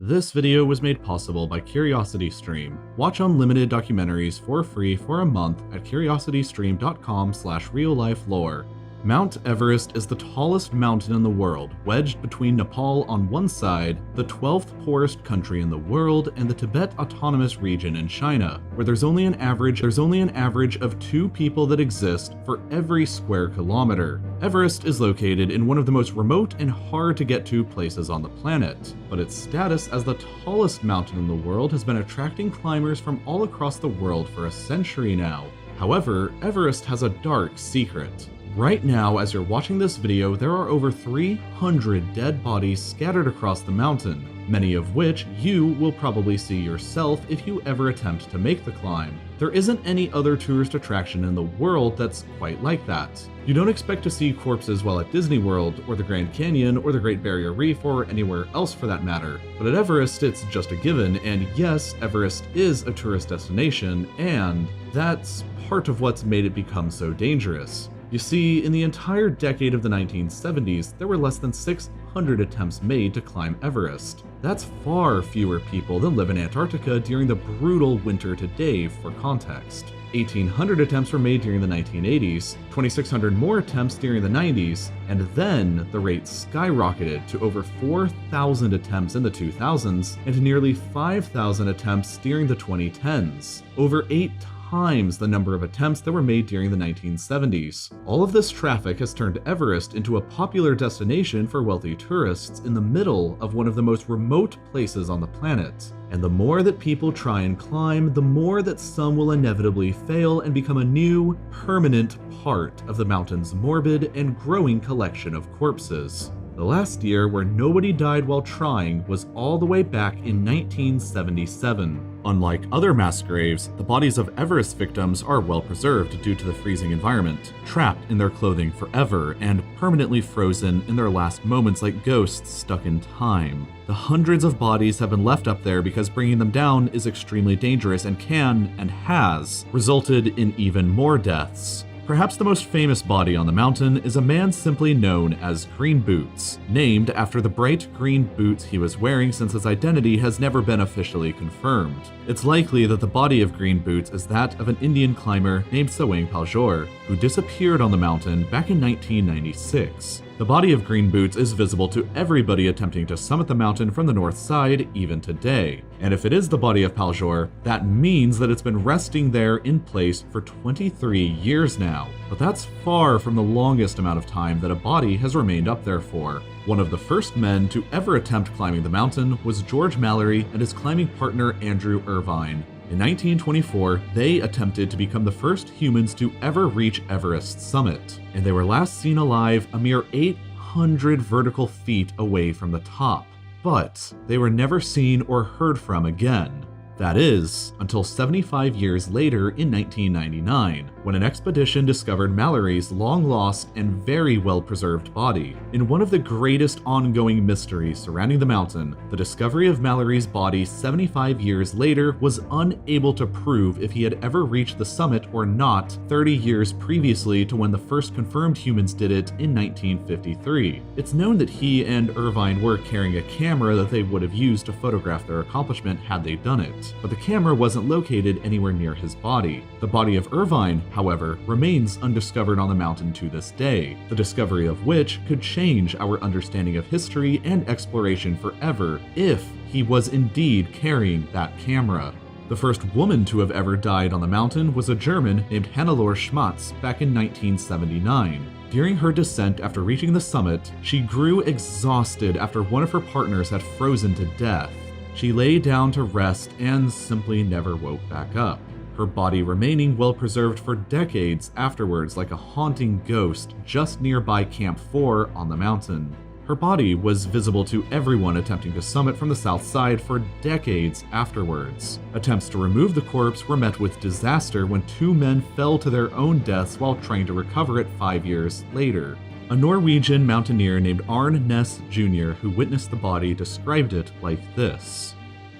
This video was made possible by CuriosityStream. Watch unlimited documentaries for free for a month at curiositystream.com/reallifelore. Mount Everest is the tallest mountain in the world, wedged between Nepal on one side, the 12th poorest country in the world, and the Tibet Autonomous Region in China, where there's only an average of 2 people that exist for every square kilometer. Everest is located in one of the most remote and hard to get to places on the planet, but its status as the tallest mountain in the world has been attracting climbers from all across the world for a century now. However, Everest has a dark secret. Right now, as you're watching this video, there are over 300 dead bodies scattered across the mountain, many of which you will probably see yourself if you ever attempt to make the climb. There isn't any other tourist attraction in the world that's quite like that. You don't expect to see corpses while at Disney World, or the Grand Canyon, or the Great Barrier Reef, or anywhere else for that matter. But at Everest, it's just a given, and yes, Everest is a tourist destination, and that's part of what's made it become so dangerous. You see, in the entire decade of the 1970s, there were less than 600 attempts made to climb Everest. That's far fewer people than live in Antarctica during the brutal winter today, for context. 1,800 attempts were made during the 1980s, 2,600 more attempts during the 90s, and then the rate skyrocketed to over 4,000 attempts in the 2000s and nearly 5,000 attempts during the 2010s. Over 8 times the number of attempts that were made during the 1970s. All of this traffic has turned Everest into a popular destination for wealthy tourists in the middle of one of the most remote places on the planet. And the more that people try and climb, the more that some will inevitably fail and become a new, permanent part of the mountain's morbid and growing collection of corpses. The last year where nobody died while trying was all the way back in 1977. Unlike other mass graves, the bodies of Everest victims are well preserved due to the freezing environment, trapped in their clothing forever and permanently frozen in their last moments like ghosts stuck in time. The hundreds of bodies have been left up there because bringing them down is extremely dangerous and can, and has, resulted in even more deaths. Perhaps the most famous body on the mountain is a man simply known as Green Boots, named after the bright green boots he was wearing since his identity has never been officially confirmed. It's likely that the body of Green Boots is that of an Indian climber named Sawang Paljor, who disappeared on the mountain back in 1996. The body of Green Boots is visible to everybody attempting to summit the mountain from the north side even today. And if it is the body of Paljor, that means that it's been resting there in place for 23 years now. But that's far from the longest amount of time that a body has remained up there for. One of the first men to ever attempt climbing the mountain was George Mallory and his climbing partner Andrew Irvine. In 1924, they attempted to become the first humans to ever reach Everest's summit, and they were last seen alive a mere 800 vertical feet away from the top. But they were never seen or heard from again. That is, until 75 years later in 1999, when an expedition discovered Mallory's long-lost and very well-preserved body. In one of the greatest ongoing mysteries surrounding the mountain, the discovery of Mallory's body 75 years later was unable to prove if he had ever reached the summit or not 30 years previously to when the first confirmed humans did it in 1953. It's known that he and Irvine were carrying a camera that they would have used to photograph their accomplishment had they done it. But the camera wasn't located anywhere near his body. The body of Irvine, however, remains undiscovered on the mountain to this day, the discovery of which could change our understanding of history and exploration forever if he was indeed carrying that camera. The first woman to have ever died on the mountain was a German named Hannelore Schmatz back in 1979. During her descent after reaching the summit, she grew exhausted after one of her partners had frozen to death. She lay down to rest and simply never woke back up, her body remaining well preserved for decades afterwards like a haunting ghost just nearby Camp 4 on the mountain. Her body was visible to everyone attempting to summit from the south side for decades afterwards. Attempts to remove the corpse were met with disaster when 2 men fell to their own deaths while trying to recover it 5 years later. A Norwegian mountaineer named Arne Næss Jr., who witnessed the body, described it like this.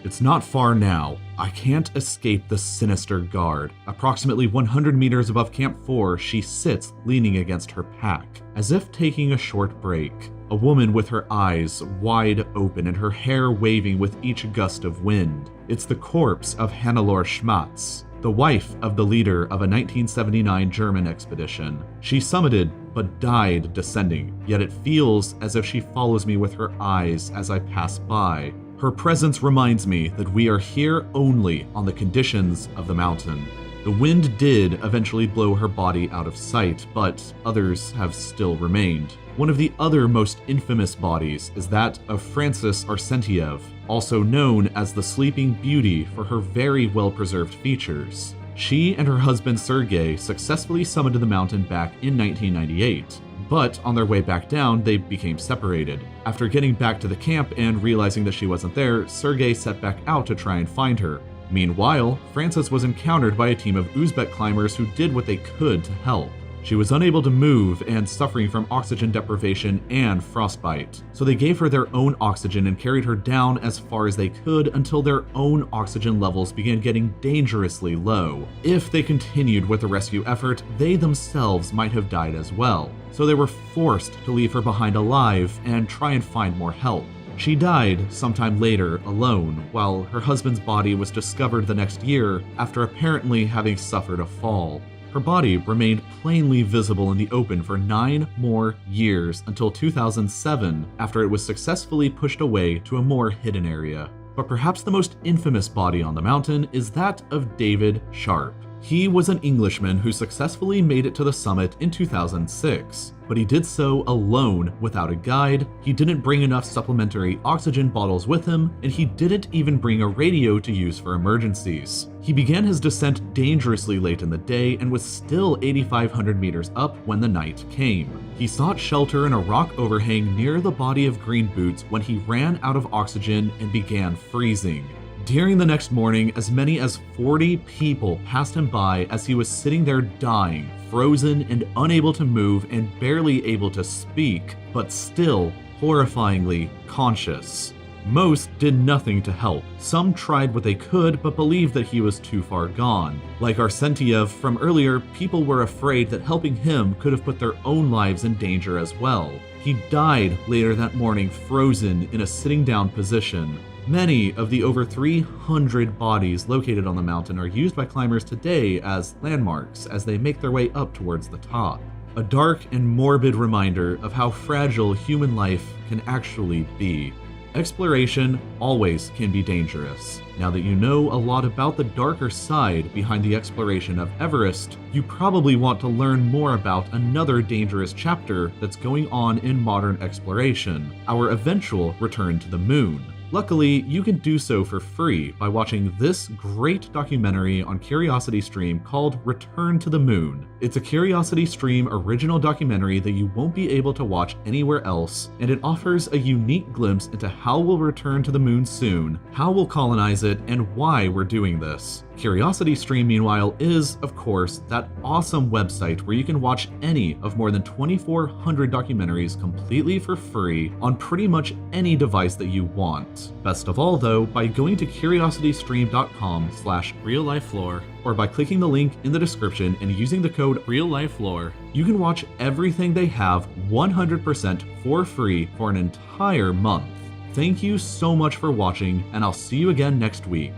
It's not far now. I can't escape the sinister guard. Approximately 100 meters above Camp 4, she sits leaning against her pack, as if taking a short break. A woman with her eyes wide open and her hair waving with each gust of wind. It's the corpse of Hannelore Schmatz, the wife of the leader of a 1979 German expedition. She summited but died descending, yet it feels as if she follows me with her eyes as I pass by. Her presence reminds me that we are here only on the conditions of the mountain. The wind did eventually blow her body out of sight, but others have still remained. One of the other most infamous bodies is that of Frances Arsentiev, also known as the Sleeping Beauty for her very well-preserved features. She and her husband Sergei successfully summited the mountain back in 1998. But on their way back down, they became separated. After getting back to the camp and realizing that she wasn't there, Sergei set back out to try and find her. Meanwhile, Frances was encountered by a team of Uzbek climbers who did what they could to help. She was unable to move and suffering from oxygen deprivation and frostbite, so they gave her their own oxygen and carried her down as far as they could until their own oxygen levels began getting dangerously low. If they continued with the rescue effort, they themselves might have died as well, so they were forced to leave her behind alive and try and find more help. She died sometime later alone, while her husband's body was discovered the next year after apparently having suffered a fall. Her body remained plainly visible in the open for 9 more years until 2007, after it was successfully pushed away to a more hidden area. But perhaps the most infamous body on the mountain is that of David Sharp. He was an Englishman who successfully made it to the summit in 2006, but he did so alone without a guide, he didn't bring enough supplementary oxygen bottles with him, and he didn't even bring a radio to use for emergencies. He began his descent dangerously late in the day and was still 8,500 meters up when the night came. He sought shelter in a rock overhang near the body of Green Boots when he ran out of oxygen and began freezing. During the next morning, as many as 40 people passed him by as he was sitting there dying, frozen and unable to move and barely able to speak, but still horrifyingly conscious. Most did nothing to help. Some tried what they could, but believed that he was too far gone. Like Arsentiev from earlier, people were afraid that helping him could have put their own lives in danger as well. He died later that morning, frozen in a sitting down position. Many of the over 300 bodies located on the mountain are used by climbers today as landmarks as they make their way up towards the top. A dark and morbid reminder of how fragile human life can actually be. Exploration always can be dangerous. Now that you know a lot about the darker side behind the exploration of Everest, you probably want to learn more about another dangerous chapter that's going on in modern exploration, our eventual return to the moon. Luckily, you can do so for free by watching this great documentary on CuriosityStream called Return to the Moon. It's a CuriosityStream original documentary that you won't be able to watch anywhere else, and it offers a unique glimpse into how we'll return to the moon soon, how we'll colonize it, and why we're doing this. CuriosityStream, meanwhile, is, of course, that awesome website where you can watch any of more than 2,400 documentaries completely for free on pretty much any device that you want. Best of all, though, by going to curiositystream.com/RealLifeLore or by clicking the link in the description and using the code RealLifeLore, you can watch everything they have 100% for free for an entire month. Thank you so much for watching, and I'll see you again next week.